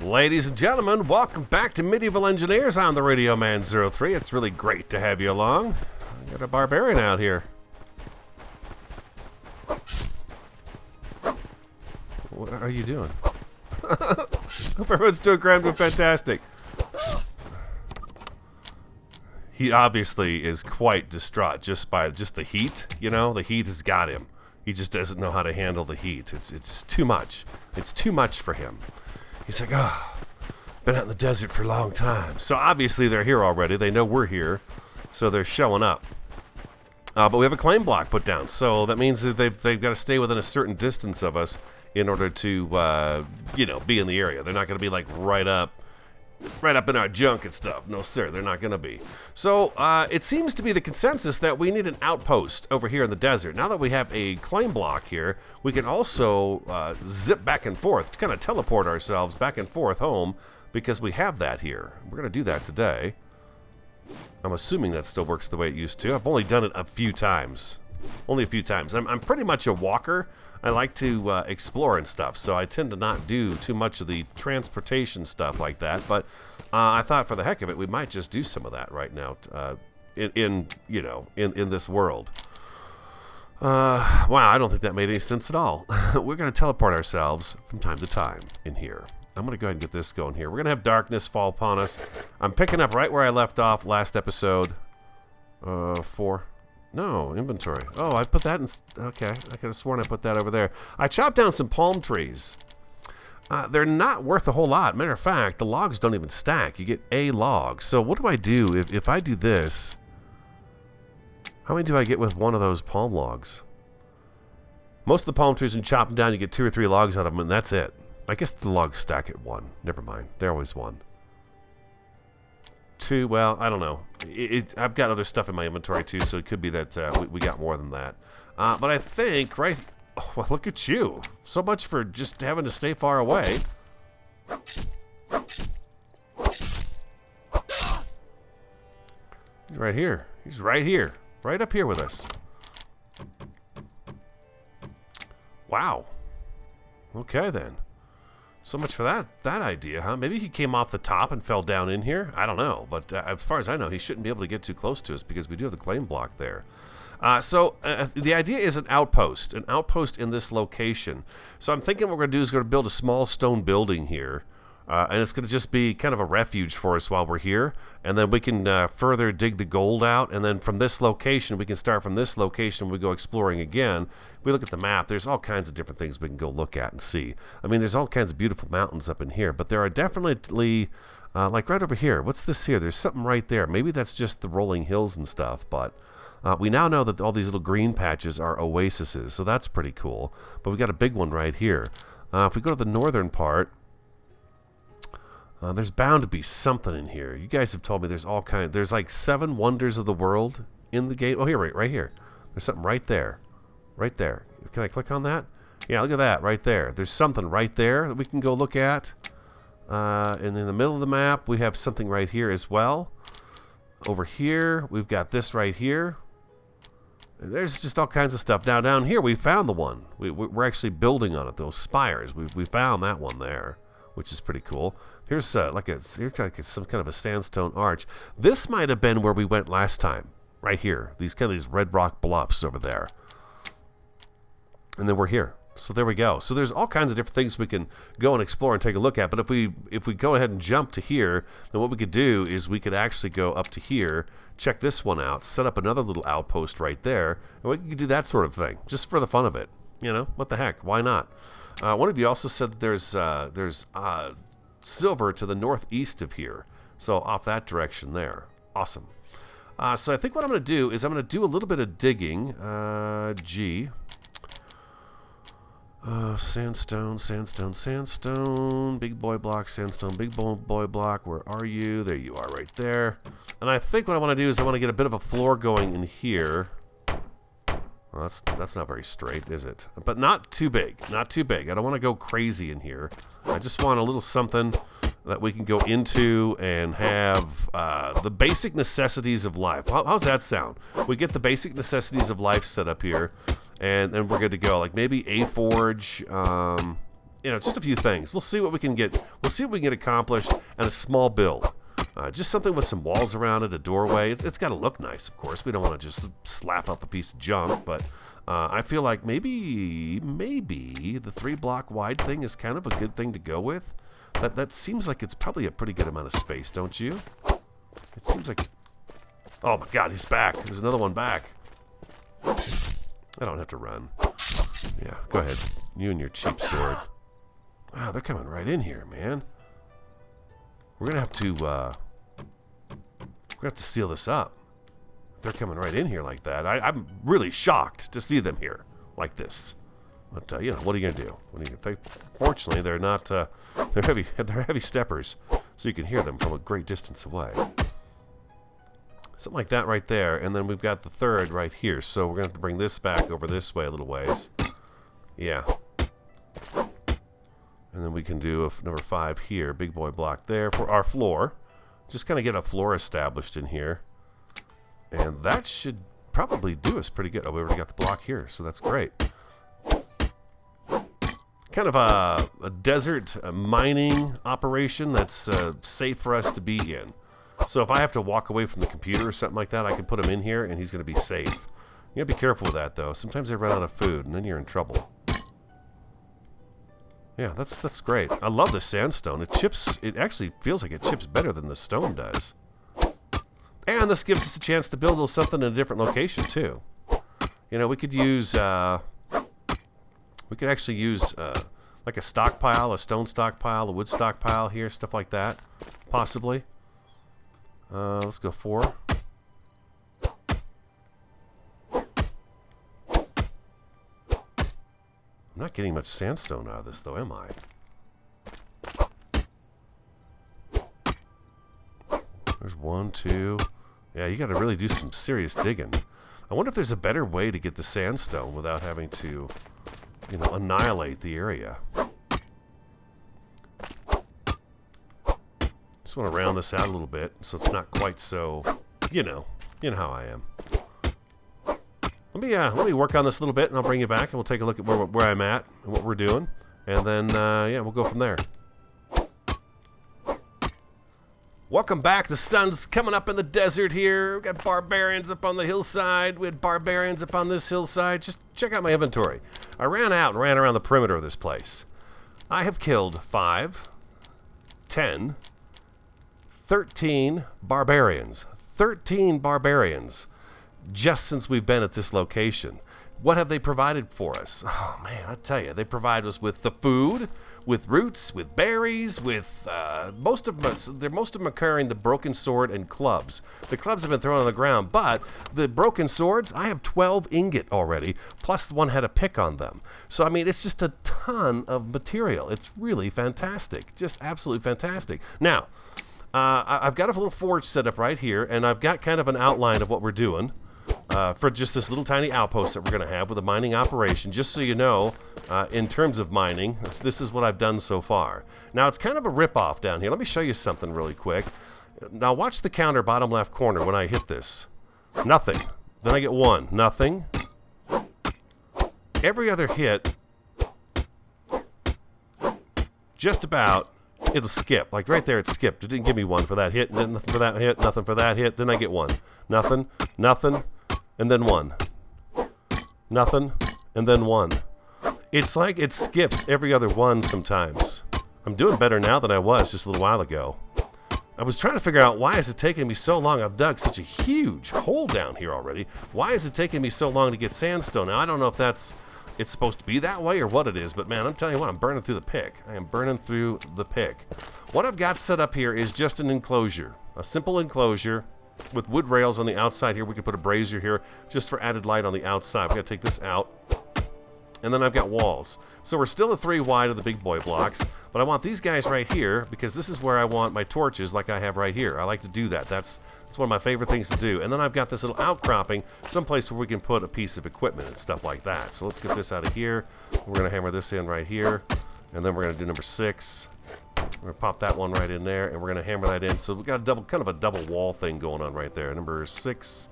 Ladies and gentlemen, welcome back to Medieval Engineers on the Radio Man 03. It's really great to have you along. I got a barbarian out here. What are you doing? Hope everyone's doing grand and fantastic. He obviously is quite distraught just by the heat. You know, the heat has got him. He just doesn't know how to handle the heat. It's too much. It's too much for him. He's like, been out in the desert for a long time. So obviously they're here already. They know we're here, so they're showing up. But we have a claim block put down, so that means that they've got to stay within a certain distance of us in order to, be in the area. They're not going to be like right up in our junk and stuff. No, sir, they're not going to be. So it seems to be the consensus that we need an outpost over here in the desert. Now that we have a claim block here, we can also zip back and forth, kind of teleport ourselves back and forth home because we have that here. We're going to do that today. I'm assuming that still works the way it used to. I've only done it a few times. Only a few times. I'm pretty much a walker. I like to explore and stuff, so I tend to not do too much of the transportation stuff like that. But I thought, for the heck of it, we might just do some of that right now in this world. Wow, I don't think that made any sense at all. We're going to teleport ourselves from time to time in here. I'm going to go ahead and get this going here. We're going to have darkness fall upon us. I'm picking up right where I left off last episode. 4. No, inventory. Oh, I put that in... Okay, I could have sworn I put that over there. I chopped down some palm trees. They're not worth a whole lot. Matter of fact, the logs don't even stack. You get a log. So what do I do if I do this? How many do I get with one of those palm logs? Most of the palm trees, when you chop them down, you get 2 or 3 logs out of them, and that's it. I guess the logs stack at 1. Never mind. They're always 1. 2, well, I don't know. I've got other stuff in my inventory too, so it could be that we got more than that. But I think, right... Oh, well, look at you. So much for just having to stay far away. He's right here. He's right here. Right up here with us. Wow. Okay, then. So much for that idea, huh? Maybe he came off the top and fell down in here. I don't know. But as far as I know, he shouldn't be able to get too close to us because we do have the claim block there. So the idea is an outpost in this location. So I'm thinking what we're going to do is we're going to build a small stone building here. And it's going to just be kind of a refuge for us while we're here. And then we can further dig the gold out. And then from this location, we can start from this location when we go exploring again. If we look at the map, there's all kinds of different things we can go look at and see. I mean, there's all kinds of beautiful mountains up in here. But there are definitely, like right over here. What's this here? There's something right there. Maybe that's just the rolling hills and stuff. But we now know that all these little green patches are oases. So that's pretty cool. But we got a big one right here. If we go to the northern part, there's bound to be something in here. You guys have told me there's all kinds. There's like 7 wonders of the world in the game. Oh, here, right here. There's something right there. Right there. Can I click on that? Yeah, look at that right there. There's something right there that we can go look at. And in the middle of the map, we have something right here as well. Over here, we've got this right here. There's just all kinds of stuff. Now, down here, we found the one. We're actually building on it. Those spires. We found that one there, which is pretty cool. Here's some kind of a sandstone arch. This might have been where we went last time, right here. These red rock bluffs over there, and then we're here. So there we go. So there's all kinds of different things we can go and explore and take a look at. But if we go ahead and jump to here, then what we could do is we could actually go up to here, check this one out, set up another little outpost right there, and we could do that sort of thing just for the fun of it. You know, what the heck? Why not? One of you also said that there's silver to the northeast of here, so off that direction there. Awesome. So I think what I'm going to do is I'm going to do a little bit of digging. Sandstone, big boy block, sandstone, big boy block. Where are you? There you are, right there. And I think what I want to do is I want to get a bit of a floor going in here. Well, that's not very straight, is it? But not too big. Not too big. I don't want to go crazy in here. I just want a little something that we can go into and have the basic necessities of life. How's that sound? We get the basic necessities of life set up here, and we're good to go. Like maybe a forge, you know, just a few things. We'll see what we can get. We'll see what we can get accomplished and a small build. Just something with some walls around it, a doorway. It's got to look nice, of course. We don't want to just slap up a piece of junk, but I feel like maybe the 3-block wide thing is kind of a good thing to go with. That seems like it's probably a pretty good amount of space, don't you? It seems like... Oh my God, he's back. There's another one back. I don't have to run. Yeah, go ahead. You and your cheap sword. Wow, they're coming right in here, man. We're gonna have to seal this up. They're coming right in here like that. I'm really shocked to see them here like this. But you know, what are you gonna do? Fortunately, they're not. They're heavy steppers, so you can hear them from a great distance away. Something like that right there, and then we've got the third right here. So we're gonna have to bring this back over this way a little ways. Yeah. And then we can do number 5 here, big boy block there for our floor. Just kind of get a floor established in here. And that should probably do us pretty good. Oh, we already got the block here, so that's great. Kind of a desert mining operation that's safe for us to be in. So if I have to walk away from the computer or something like that, I can put him in here and he's going to be safe. You got to be careful with that, though. Sometimes they run out of food, and then you're in trouble. Yeah, that's great. I love the sandstone. It chips. It actually feels like it chips better than the stone does. And this gives us a chance to build a little something in a different location too. You know, we could use. We could actually use like a stockpile, a stone stockpile, a wood stockpile here, stuff like that, possibly. Let's go 4. I'm not getting much sandstone out of this, though, am I? There's 1, 2. Yeah, you got to really do some serious digging. I wonder if there's a better way to get the sandstone without having to, you know, annihilate the area. Just want to round this out a little bit so it's not quite so, you know how I am. Let me work on this a little bit, and I'll bring you back, and we'll take a look at where I'm at and what we're doing, and then yeah, we'll go from there. Welcome back. The sun's coming up in the desert here. We've got barbarians up on the hillside. We had barbarians up on this hillside. Just check out my inventory. I ran out and ran around the perimeter of this place. I have killed 5, 10, 13 barbarians. 13 barbarians. Just since we've been at this location. What have they provided for us? Oh man, I tell you, they provide us with the food, with roots, with berries, with most of them are carrying the broken sword and clubs. The clubs have been thrown on the ground, but the broken swords, I have 12 ingot already, plus the one had a pick on them. So I mean, it's just a ton of material. It's really fantastic, just absolutely fantastic. Now, I've got a little forge set up right here, and I've got kind of an outline of what we're doing. For just this little tiny outpost that we're going to have with a mining operation, just so you know, in terms of mining, this is what I've done so far. Now, it's kind of a rip-off down here. Let me show you something really quick. Now, watch the counter bottom left corner when I hit this. Nothing. Then I get 1. Nothing. Every other hit, just about, it'll skip. Like right there, it skipped. It didn't give me 1 for that hit, and then nothing for that hit, nothing for that hit. Then I get 1. Nothing, nothing, and then 1. Nothing, and then 1. It's like it skips every other one sometimes. I'm doing better now than I was just a little while ago. I was trying to figure out, why is it taking me so long? I've dug such a huge hole down here already. Why is it taking me so long to get sandstone? Now, I don't know if it's supposed to be that way or what it is, but man, I'm telling you what, I'm burning through the pick. I am burning through the pick. What I've got set up here is just an enclosure, a simple enclosure with wood rails on the outside here. We could put a brazier here just for added light on the outside. We've got to take this out. And then I've got walls. So we're still a 3 wide of the big boy blocks, but I want these guys right here because this is where I want my torches like I have right here. I like to do that. That's one of my favorite things to do. And then I've got this little outcropping, someplace where we can put a piece of equipment and stuff like that. So let's get this out of here. We're going to hammer this in right here. And then we're going to do number 6. We're going to pop that one right in there, and we're going to hammer that in. So we've got a kind of a double wall thing going on right there. Number 6.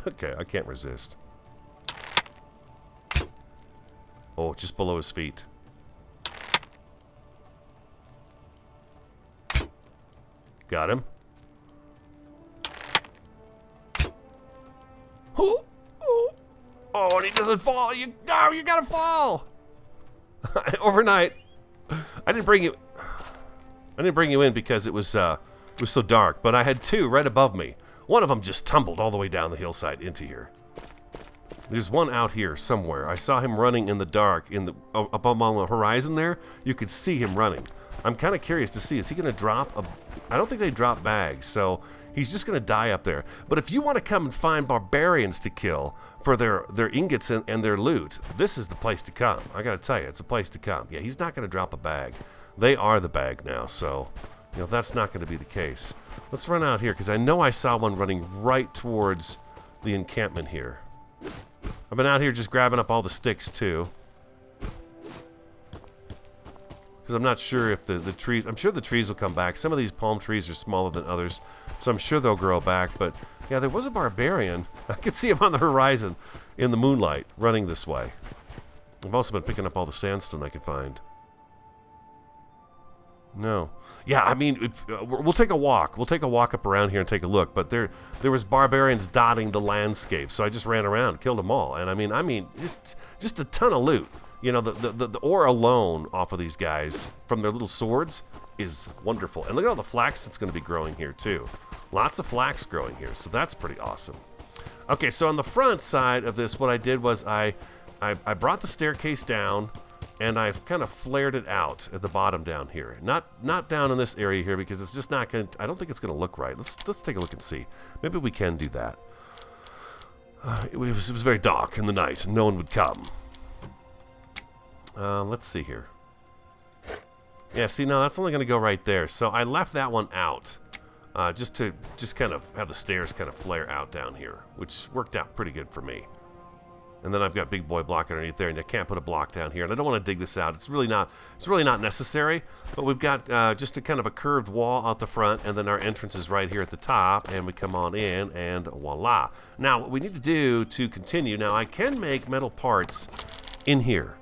Okay, I can't resist. Oh, just below his feet. Got him. Oh, and he doesn't fall. You gotta fall. Overnight. I didn't bring you in because it was so dark, but I had two right above me. One of them just tumbled all the way down the hillside into here. There's one out here somewhere. I saw him running in the dark up on the horizon there. You could see him running. I'm kind of curious to see, is he going to drop I don't think they drop bags, so he's just going to die up there. But if you want to come and find barbarians to kill for their ingots and their loot, this is the place to come. I got to tell you, it's a place to come. Yeah, he's not going to drop a bag. They are the bag now, so that's not going to be the case. Let's run out here, because I know I saw one running right towards the encampment here. I've been out here just grabbing up all the sticks, too. Because I'm not sure if the trees... I'm sure the trees will come back. Some of these palm trees are smaller than others, so I'm sure they'll grow back. But, yeah, there was a barbarian. I could see him on the horizon in the moonlight running this way. I've also been picking up all the sandstone I could find. No. Yeah, I mean, we'll take a walk. We'll take a walk up around here and take a look. But there was barbarians dotting the landscape, so I just ran around and killed them all. And I mean, just a ton of loot. The ore alone off of these guys from their little swords is wonderful. And look at all the flax that's going to be growing here, too. Lots of flax growing here, so that's pretty awesome. Okay, so on the front side of this, what I did was I brought the staircase down, and I've kind of flared it out at the bottom down here. Not down in this area here, because it's just not going to... I don't think it's going to look right. Let's take a look and see. Maybe we can do that. It was very dark in the night, and no one would come. Let's see here. Yeah, see, no, that's only going to go right there. So I left that one out, just to kind of have the stairs kind of flare out down here, which worked out pretty good for me. And then I've got big boy block underneath there, and I can't put a block down here. And I don't want to dig this out. It's really not necessary. But we've got just a kind of a curved wall out the front, and then our entrance is right here at the top, and we come on in, and voila. Now, what we need to do to continue, now I can make metal parts in here.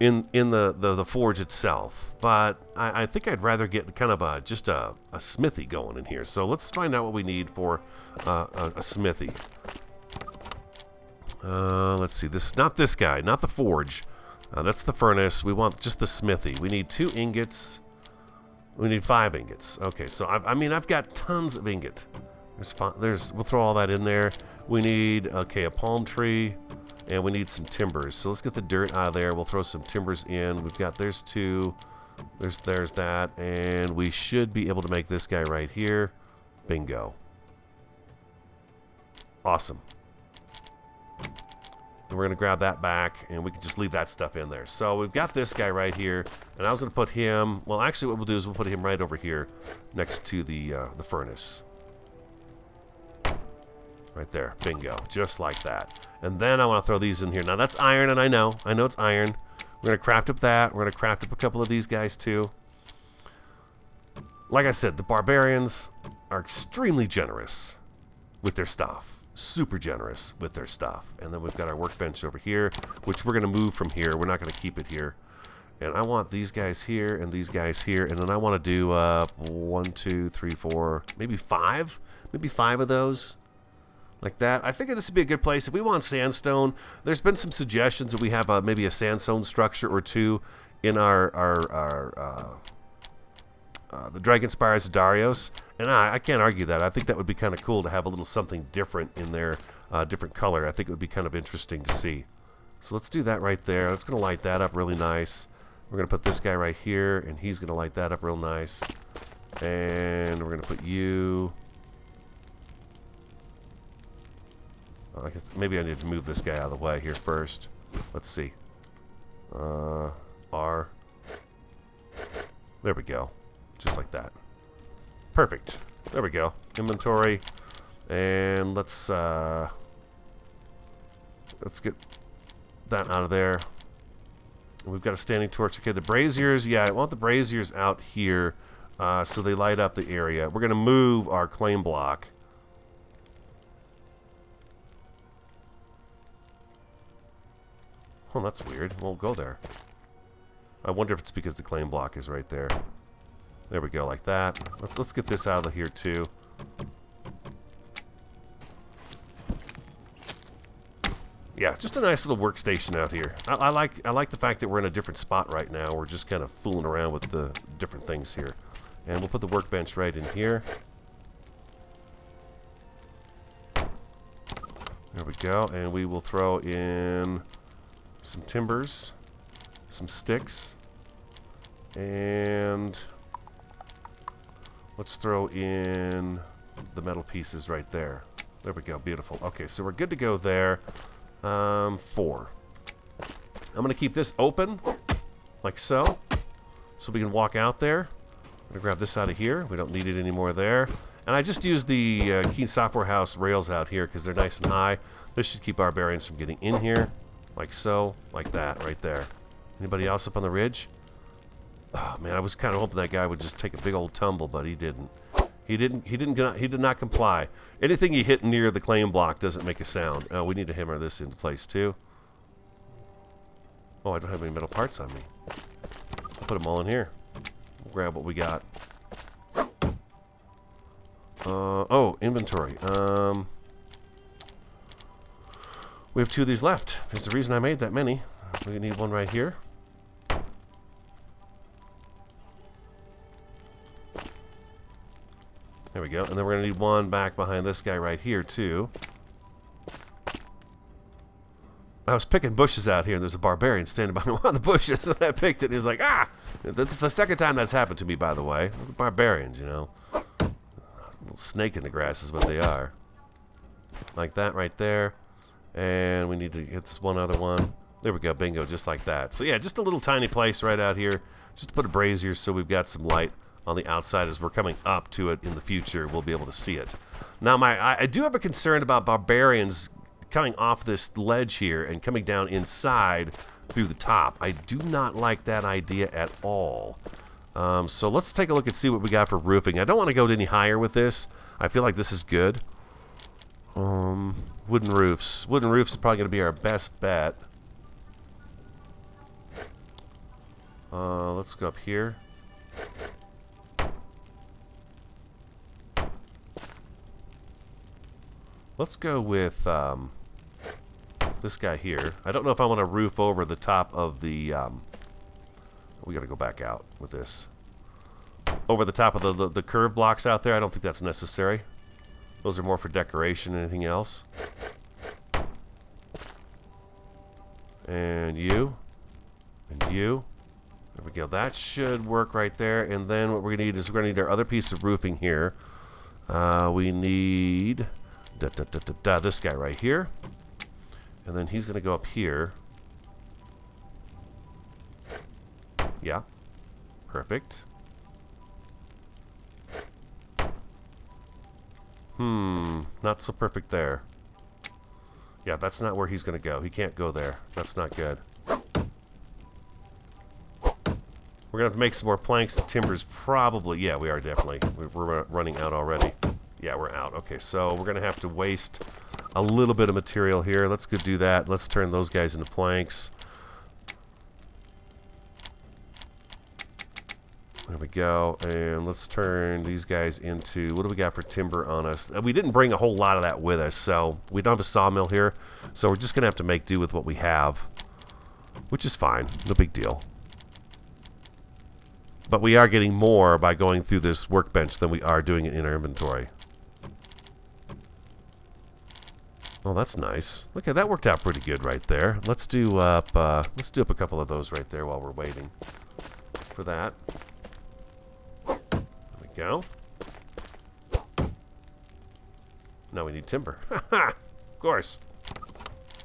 In the forge itself, but I think I'd rather get kind of just a smithy going in here. So let's find out what we need for a smithy. Let's see. Not this guy, not the forge. That's the furnace. We want just the smithy. We need 2 ingots. We need 5 ingots. Okay, so I've got tons of ingot. We'll throw all that in there. We need a palm tree. And we need some timbers. So let's get the dirt out of there. We'll throw some timbers in. There's 2. There's that. And we should be able to make this guy right here. Bingo. Awesome. And we're going to grab that back, and we can just leave that stuff in there. So we've got this guy right here. And I was going to put him... Well, actually what we'll do is we'll put him right over here next to the furnace. Right there. Bingo. Just like that. And then I want to throw these in here. Now that's iron, and I know it's iron. We're going to craft up that. We're going to craft up a couple of these guys too. Like I said, the barbarians are extremely generous with their stuff. Super generous with their stuff. And then we've got our workbench over here, which we're going to move from here. We're not going to keep it here. And I want these guys here and these guys here. And then I want to do 1, 2, 3, 4, maybe 5. Maybe 5 of those. Like that. I figured this would be a good place. If we want sandstone, there's been some suggestions that we have maybe a sandstone structure or 2 in our the Dragon Spires of Darius. And I can't argue that. I think that would be kind of cool to have a little something different in there, different color. I think it would be kind of interesting to see. So let's do that right there. It's going to light that up really nice. We're going to put this guy right here, and he's going to light that up real nice. And we're going to put you... maybe I need to move this guy out of the way here first. Let's see. R. There we go. Just like that. Perfect. There we go. Inventory. And let's get that out of there. We've got a standing torch. Okay, the braziers. Yeah, I want the braziers out here so they light up the area. We're going to move our claim block. Oh, that's weird. It won't go there. I wonder if it's because the claim block is right there. There we go, like that. Let's get this out of here too. Yeah, just a nice little workstation out here. I like the fact that we're in a different spot right now. We're just kind of fooling around with the different things here. And we'll put the workbench right in here. There we go. And we will throw in some timbers, some sticks, and let's throw in the metal pieces right there. There we go. Beautiful. Okay, so we're good to go there. 4. I'm going to keep this open, like so we can walk out there. I'm going to grab this out of here. We don't need it anymore there. And I just used the Keen Software House rails out here because they're nice and high. This should keep barbarians from getting in here, like so, like that, right there. Anybody else up on the ridge? Oh man, I was kind of hoping that guy would just take a big old tumble, but he didn't. He did not comply. Anything you hit near the claim block doesn't make a sound. Oh, we need to hammer this into place too. Oh, I don't have any metal parts on me. I'll put them all in here. We'll grab what we got. Oh, inventory. We have 2 of these left. There's a reason I made that many. We need one right here. There we go. And then we're going to need one back behind this guy right here, too. I was picking bushes out here, and there's a barbarian standing behind one of the bushes, and I picked it, and he was like, ah! That's the second time that's happened to me, by the way. It was the barbarians, you know. A little snake in the grass is what they are. Like that right there. And we need to hit this one other one. There we go. Bingo. Just like that. So, yeah, just a little tiny place right out here. Just to put a brazier so we've got some light on the outside as we're coming up to it in the future. We'll be able to see it. Now, I do have a concern about barbarians coming off this ledge here and coming down inside through the top. I do not like that idea at all. So let's take a look and see what we got for roofing. I don't want to go any higher with this. I feel like this is good. Wooden roofs. Wooden roofs is probably going to be our best bet. Let's go up here. Let's go with this guy here. I don't know if I want to roof over the top of the... we got to go back out with this. Over the top of the curved blocks out there. I don't think that's necessary. Those are more for decoration than anything else. And you. And you. There we go. That should work right there. And then what we're going to need is we're going to need our other piece of roofing here. We need... this guy right here. And then he's going to go up here. Yeah. Perfect. Not so perfect there. Yeah, that's not where he's going to go. He can't go there. That's not good. We're going to have to make some more planks and timbers probably. Yeah, we are definitely. We're running out already. Yeah, we're out. Okay, so we're going to have to waste a little bit of material here. Let's go do that. Let's turn those guys into planks. There we go. And let's turn these guys into... What do we got for timber on us? We didn't bring a whole lot of that with us, so we don't have a sawmill here. So we're just going to have to make do with what we have, which is fine. No big deal. But we are getting more by going through this workbench than we are doing it in our inventory. Oh, that's nice. Okay, that worked out pretty good right there. Let's do up a couple of those right there while we're waiting for that. There we go. Now we need timber. Of course.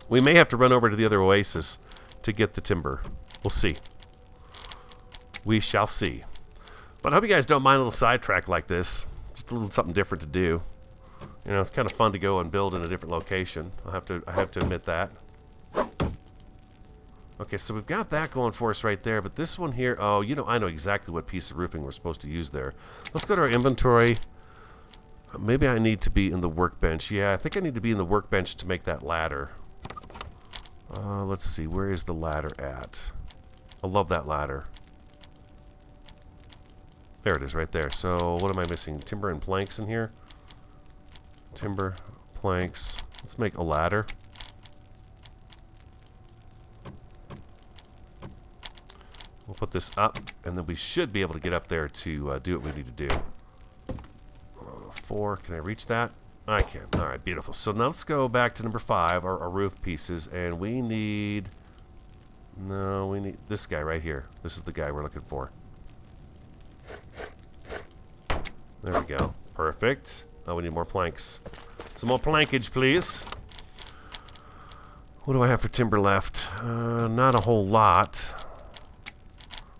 We may have to run over to the other oasis to get the timber. We'll see. We shall see. But I hope you guys don't mind a little sidetrack like this. Just a little something different to do. You know, it's kind of fun to go and build in a different location. I have to admit that. Okay, so we've got that going for us right there. But this one here, oh, you know, I know exactly what piece of roofing we're supposed to use there. Let's go to our inventory. Maybe I need to be in the workbench. Yeah, I think I need to be in the workbench to make that ladder. Let's see, where is the ladder at? I love that ladder. There it is, right there. So what am I missing? Timber and planks in here? Timber, planks. Let's make a ladder. We'll put this up, and then we should be able to get up there to do what we need to do. 4, can I reach that? I can. All right, beautiful. So now let's go back to number 5, our roof pieces, and we need... No, we need this guy right here. This is the guy we're looking for. There we go. Perfect. Oh, we need more planks. Some more plankage, please. What do I have for timber left? Not a whole lot.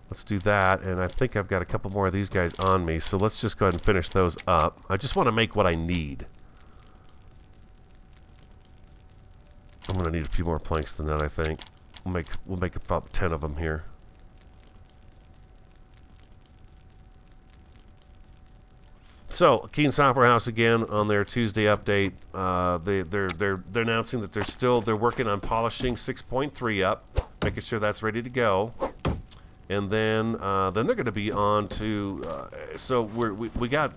Let's do that, and I think I've got a couple more of these guys on me, so let's just go ahead and finish those up. I just want to make what I need. I'm going to need a few more planks than that, I think. We'll make about 10 of them here. So, Keen Software House again on their Tuesday update. They're announcing that they're working on polishing 6.3 up, making sure that's ready to go. And then they're going to be on to so we got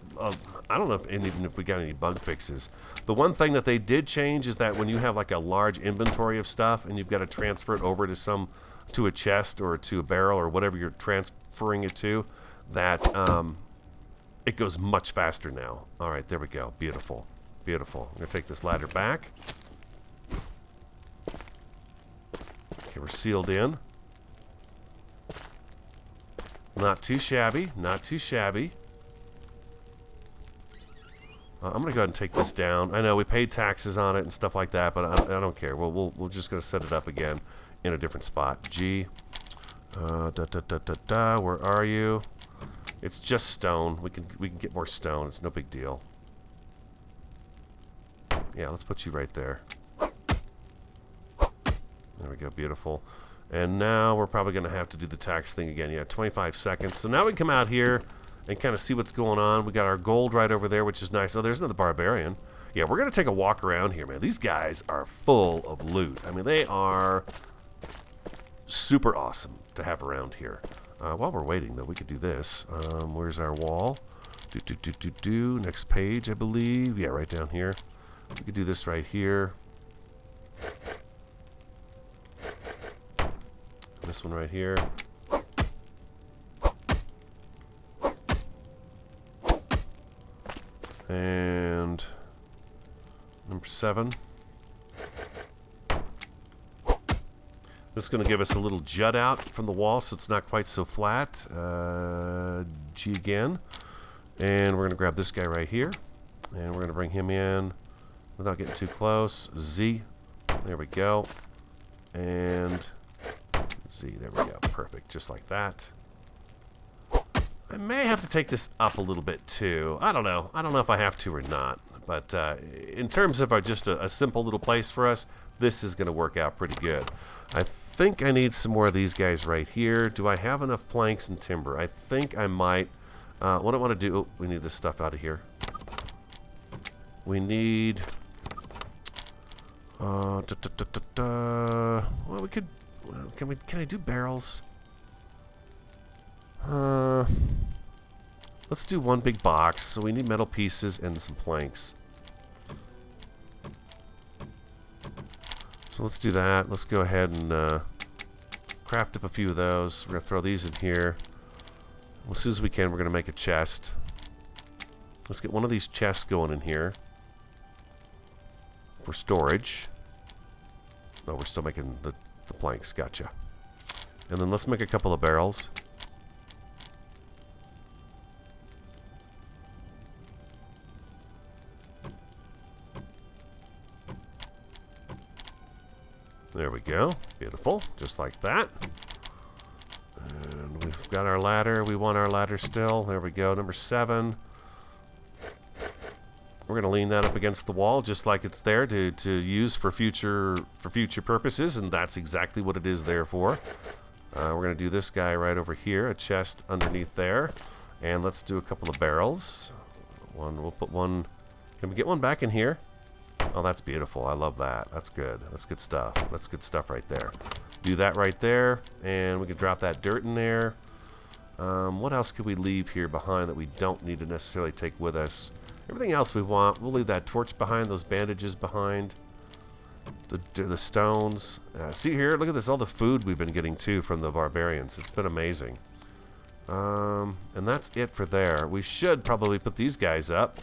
I don't know even if we got any bug fixes. The one thing that they did change is that when you have like a large inventory of stuff and you've got to transfer it over to a chest or to a barrel or whatever you're transferring it to, that it goes much faster now. All right, there we go. Beautiful, beautiful. I'm gonna take this ladder back. Okay, we're sealed in. Not too shabby, not too shabby. I'm gonna go ahead and take this down. I know we paid taxes on it and stuff like that, but I don't care. We're just gonna set it up again in a different spot. G. Where are you? It's just stone. We can get more stone. It's no big deal. Yeah, let's put you right there. There we go. Beautiful. And now we're probably going to have to do the tax thing again. Yeah, 25 seconds. So now we can come out here and kind of see what's going on. We got our gold right over there, which is nice. Oh, there's another barbarian. Yeah, we're going to take a walk around here, man. These guys are full of loot. I mean, they are super awesome to have around here. While we're waiting, though, we could do this. Where's our wall? Next page, I believe. Yeah, right down here. We could do this right here. This one right here. And number 7. This is going to give us a little jut out from the wall so it's not quite so flat. G again. And we're going to grab this guy right here. And we're going to bring him in without getting too close. Z. There we go. And... Z, there we go. Perfect. Just like that. I may have to take this up a little bit too. I don't know. I don't know if I have to or not. But in terms of just a simple little place for us, this is going to work out pretty good. I think I need some more of these guys right here. Do I have enough planks and timber? I think I might. What I want to do... Oh, we need this stuff out of here. We need... Well, we could... Can I do barrels? Let's do one big box. So we need metal pieces and some planks. So let's do that. Let's go ahead and craft up a few of those. We're going to throw these in here. As soon as we can, we're going to make a chest. Let's get one of these chests going in here for storage. No, we're still making the planks. Gotcha. And then let's make a couple of barrels. There we go. Beautiful. Just like that. And we've got our ladder. We want our ladder still. There we go. Number 7. We're going to lean that up against the wall just like it's there to use for future purposes, and that's exactly what it is there for. We're going to do this guy right over here, a chest underneath there, and let's do a couple of barrels. We'll put one. Can we get one back in here? Oh, that's beautiful. I love that. That's good. That's good stuff. That's good stuff right there. Do that right there, and we can drop that dirt in there. What else could we leave here behind that we don't need to necessarily take with us? Everything else we want, we'll leave that torch behind, those bandages behind, the stones. See here, look at this, all the food we've been getting too from the barbarians. It's been amazing. And that's it for there. We should probably put these guys up.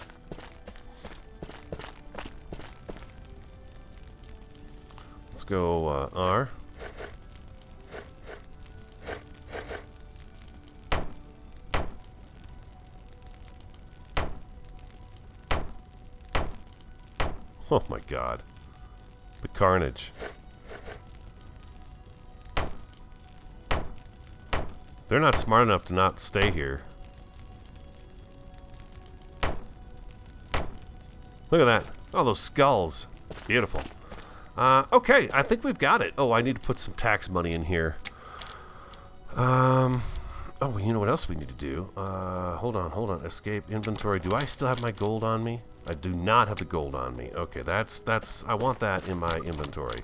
Let's go R. Oh my god. The carnage. They're not smart enough to not stay here. Look at that. Oh, those skulls. Beautiful. Okay, I think we've got it. Oh, I need to put some tax money in here. Oh, you know what else we need to do? Hold on. Escape inventory. Do I still have my gold on me? I do not have the gold on me. Okay, I want that in my inventory.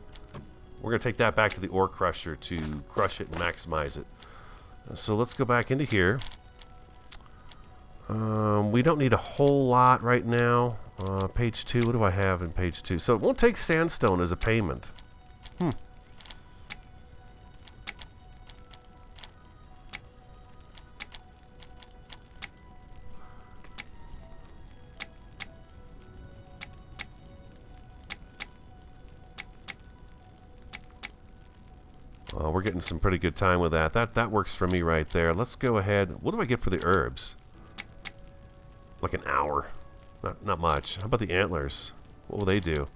We're going to take that back to the ore crusher to crush it and maximize it. So let's go back into here. We don't need a whole lot right now. Page 2, what do I have in page 2? So it won't take sandstone as a payment. We're getting some pretty good time with that. That works for me right there. Let's go ahead. What do I get for the herbs? Like an hour. Not much. How about the antlers? What will they do?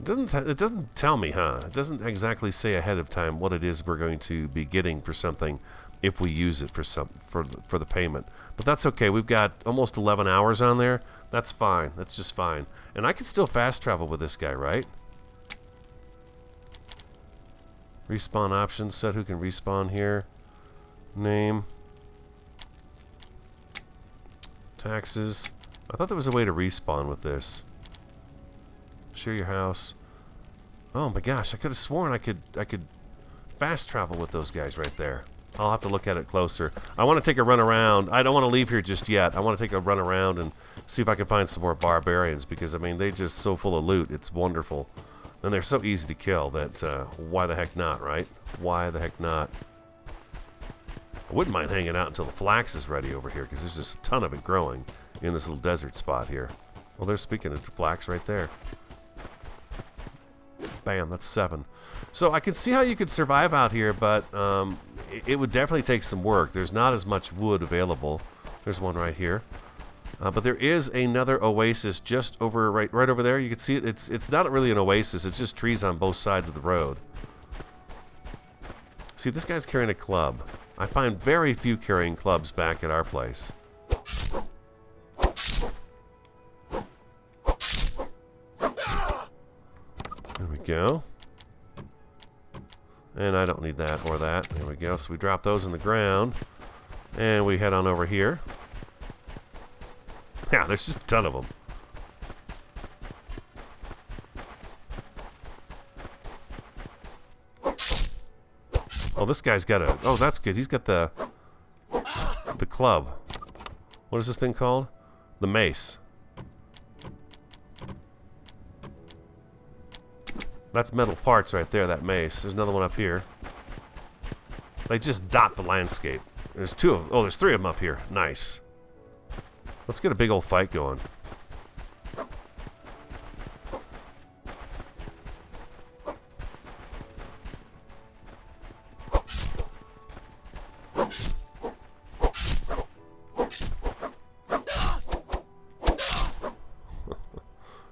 It doesn't tell me, huh? It doesn't exactly say ahead of time what it is we're going to be getting for something if we use it for the payment. But that's okay. We've got almost 11 hours on there. That's fine. That's just fine. And I can still fast travel with this guy, right? Respawn options. Set who can respawn here. Name. Taxes. I thought there was a way to respawn with this. Share your house. Oh my gosh, I could have sworn I could fast travel with those guys right there. I'll have to look at it closer. I want to take a run around. I don't want to leave here just yet. I want to take a run around and see if I can find some more barbarians, because I mean they're just so full of loot. It's wonderful. And they're so easy to kill that why the heck not, right? Why the heck not? I wouldn't mind hanging out until the flax is ready over here, because there's just a ton of it growing in this little desert spot here. Well, they're speaking of flax right there. Bam, that's 7. So I can see how you could survive out here, but it would definitely take some work. There's not as much wood available. There's one right here. But there is another oasis just over right over there. You can see it. It's not really an oasis. It's just trees on both sides of the road. See, this guy's carrying a club. I find very few carrying clubs back at our place. There we go. And I don't need that or that. There we go. So we drop those in the ground. And we head on over here. Yeah, there's just a ton of them. Oh, this guy's got a... Oh, that's good. He's got the club. What is this thing called? The mace. That's metal parts right there, that mace. There's another one up here. They just dot the landscape. There's 2 of them. Oh, there's 3 of them up here. Nice. Let's get a big old fight going.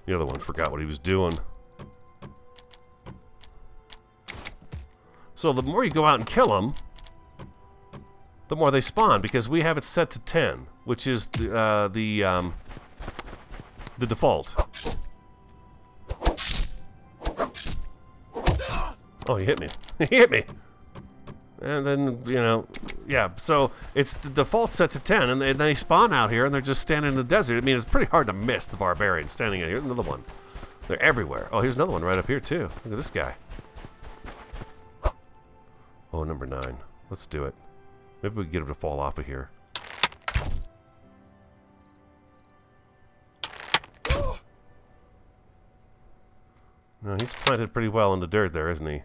The other one forgot what he was doing. So the more you go out and kill them, the more they spawn, because we have it set to 10, which is the default. Oh, he hit me. He hit me. And then, you know, yeah, so it's the default set to 10, and they spawn out here, and they're just standing in the desert. I mean, it's pretty hard to miss the barbarians standing out here. Another one. They're everywhere. Oh, here's another one right up here, too. Look at this guy. Oh, number 9. Let's do it. Maybe we can get him to fall off of here. No, he's planted pretty well in the dirt there, isn't he?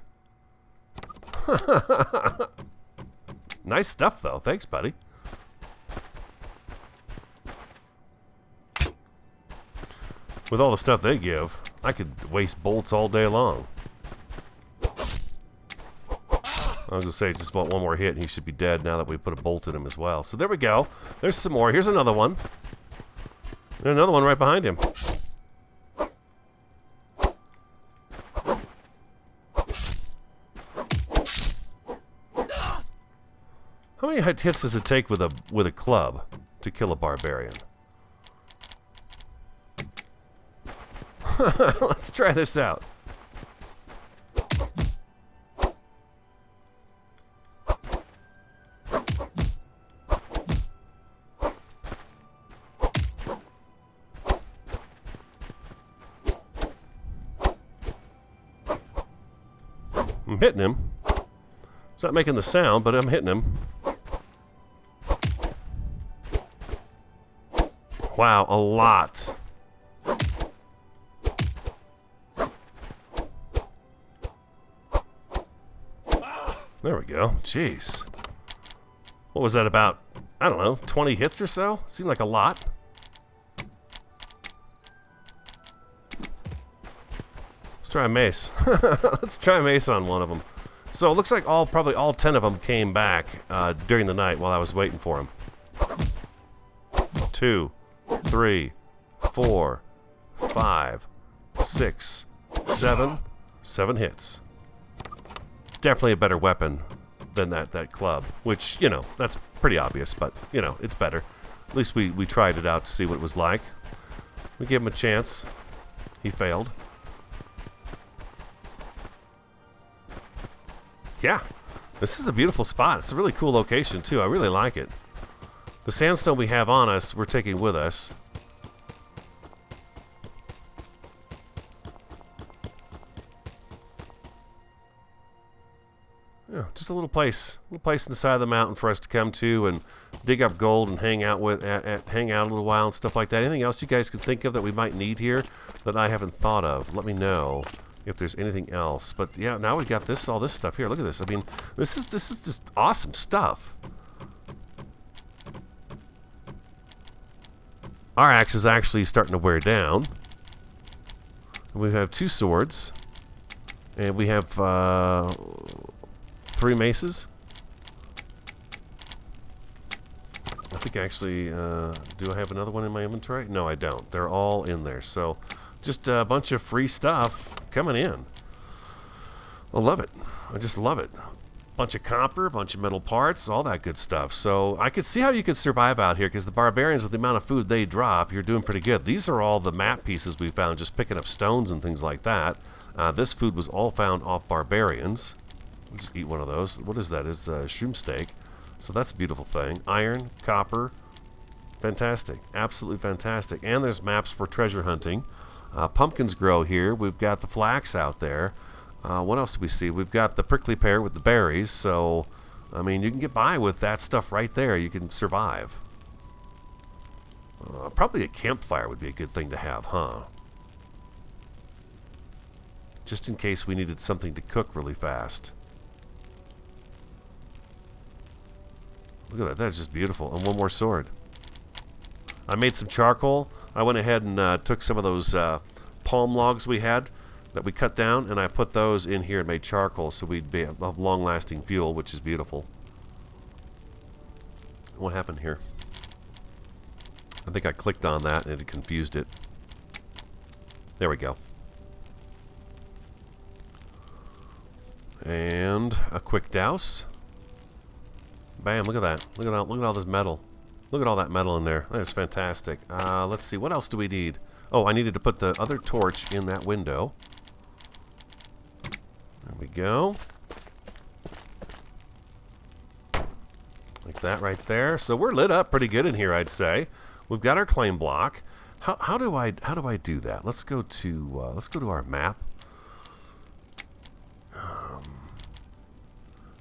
Nice stuff, though. Thanks, buddy. With all the stuff they give, I could waste bolts all day long. I was going to say, just want one more hit and he should be dead now that we put a bolt in him as well. So there we go. There's some more. Here's another one. And another one right behind him. How many hits does it take with a club to kill a barbarian? Let's try this out. I'm hitting him. It's not making the sound, but I'm hitting him. Wow, a lot. There we go. Jeez. What was that about? I don't know, 20 hits or so? Seemed like a lot. Let's try a mace. Let's try a mace on one of them. So it looks like probably all 10 of them came back during the night while I was waiting for them. 2, 3, 4, 5, 6, 7. 7 hits. Definitely a better weapon than that club, which, you know, that's pretty obvious, but, you know, it's better. At least we tried it out to see what it was like. We gave him a chance. He failed. Yeah, this is a beautiful spot. It's a really cool location, too. I really like it. The sandstone we have on us, we're taking with us. Yeah, just a little place on the side of the mountain for us to come to and dig up gold and hang out hang out a little while and stuff like that. Anything else you guys can think of that we might need here that I haven't thought of? Let me know if there's anything else. But yeah, now we've got all this stuff here. Look at this. I mean, this is just awesome stuff. Our axe is actually starting to wear down. We have 2 swords, and we have 3 maces. I think actually, do I have another one in my inventory? No, I don't. They're all in there. So just a bunch of free stuff coming in. I love it. I just love it. Bunch of copper, bunch of metal parts, all that good stuff. So I could see how you could survive out here, because the barbarians, with the amount of food they drop, you're doing pretty good. These are all the map pieces we found, just picking up stones and things like that. This food was all found off barbarians. We'll just eat one of those. What is that? It's shroom steak. So that's a beautiful thing. Iron, copper, fantastic. Absolutely fantastic. And there's maps for treasure hunting. Pumpkins grow here. We've got the flax out there. What else do we see? We've got the prickly pear with the berries. So, I mean, you can get by with that stuff right there. You can survive. Probably a campfire would be a good thing to have, huh? Just in case we needed something to cook really fast. Look at that. That's just beautiful. And one more sword. I made some charcoal. I went ahead and took some of those palm logs we had that we cut down, and I put those in here and made charcoal so we'd be of long-lasting fuel, which is beautiful. What happened here? I think I clicked on that and it confused it. There we go. And a quick douse. Bam, look at that. Look at all this metal. Look at all that metal in there. That is fantastic. Let's see, what else do we need? Oh, I needed to put the other torch in that window. There we go. Like that right there. So we're lit up pretty good in here, I'd say. We've got our claim block. How do I do that? Let's go to our map.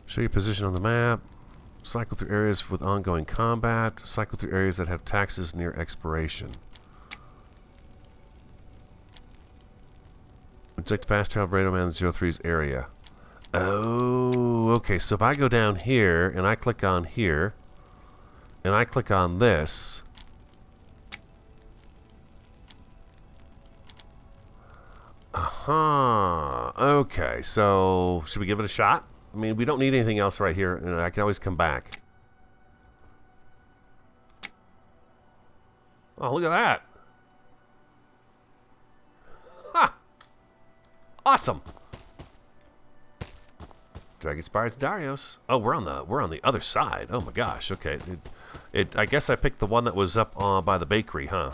Show your position on the map. Cycle through areas with ongoing combat. Cycle through areas that have taxes near expiration. Object fast travel Radio Man 03's area. Oh, okay. So if I go down here and I click on here and I click on this. Okay, so should we give it a shot? I mean, we don't need anything else right here, and I can always come back. Oh, look at that. Ha! Awesome. Dragon Spires Darius. Oh, we're on the other side. Oh my gosh. Okay. I guess I picked the one that was up by the bakery, huh?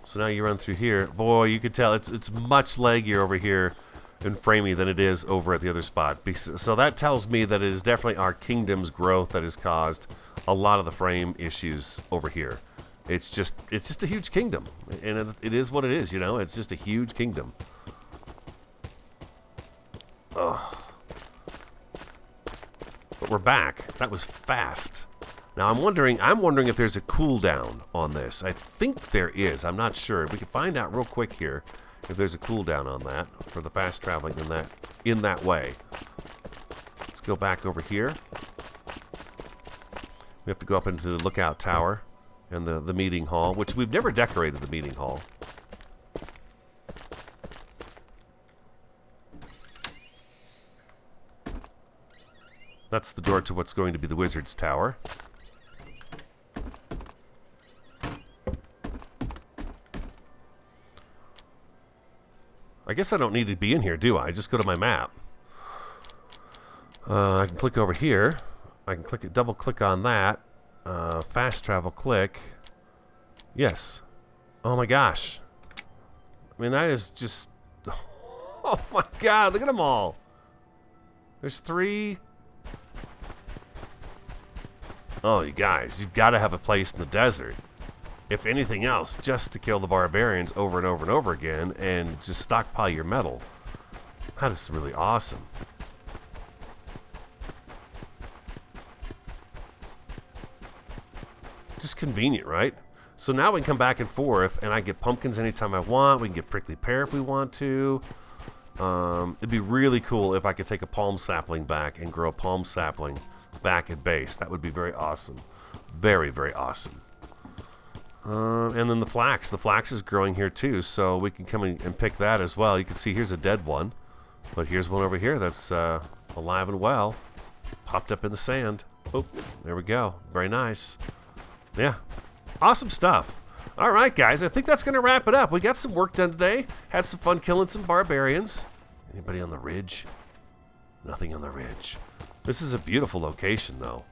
So now you run through here. Boy, you could tell it's much leggier over here and framey than it is over at the other spot. So that tells me that it is definitely our kingdom's growth that has caused a lot of the frame issues over here. It's just a huge kingdom, and it is what it is, you know. It's just a huge kingdom. Ugh. But we're back. That was fast. Now I'm wondering if there's a cooldown on this. I think there is. I'm not sure. We can find out real quick here if there's a cooldown on that for the fast traveling in that way. Let's go back over here. We have to go up into the lookout tower and the meeting hall, which we've never decorated the meeting hall. That's the door to what's going to be the wizard's tower. I guess I don't need to be in here, do I? Just go to my map. I can click over here. I can double click on that. Fast travel click. Yes. Oh my gosh. I mean, that is just... Oh my god, look at them all. There's 3... Oh, you guys, you've got to have a place in the desert. If anything else, just to kill the barbarians over and over and over again and just stockpile your metal. That is really awesome. Just convenient, right? So now we can come back and forth and I get pumpkins anytime I want. We can get prickly pear if we want to. It'd be really cool if I could take a palm sapling back and grow a palm sapling back at base. That would be very awesome. Very, very awesome. And then the flax. The flax is growing here too, so we can come in and pick that as well. You can see here's a dead one, but here's one over here that's alive and well. Popped up in the sand. Oh, there we go. Very nice. Yeah. Awesome stuff. All right, guys. I think that's going to wrap it up. We got some work done today. Had some fun killing some barbarians. Anybody on the ridge? Nothing on the ridge. This is a beautiful location, though.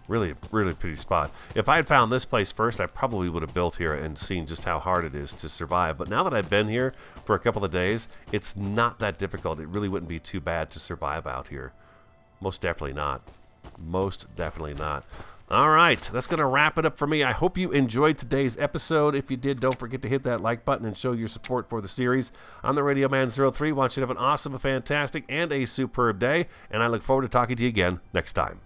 Really, really pretty spot. If I had found this place first, I probably would have built here and seen just how hard it is to survive. But now that I've been here for a couple of days, it's not that difficult. It really wouldn't be too bad to survive out here. Most definitely not. Most definitely not. All right, that's going to wrap it up for me. I hope you enjoyed today's episode. If you did, don't forget to hit that like button and show your support for the series. I'm the Radio Man 03. Want you to have an awesome, a fantastic, and a superb day. And I look forward to talking to you again next time.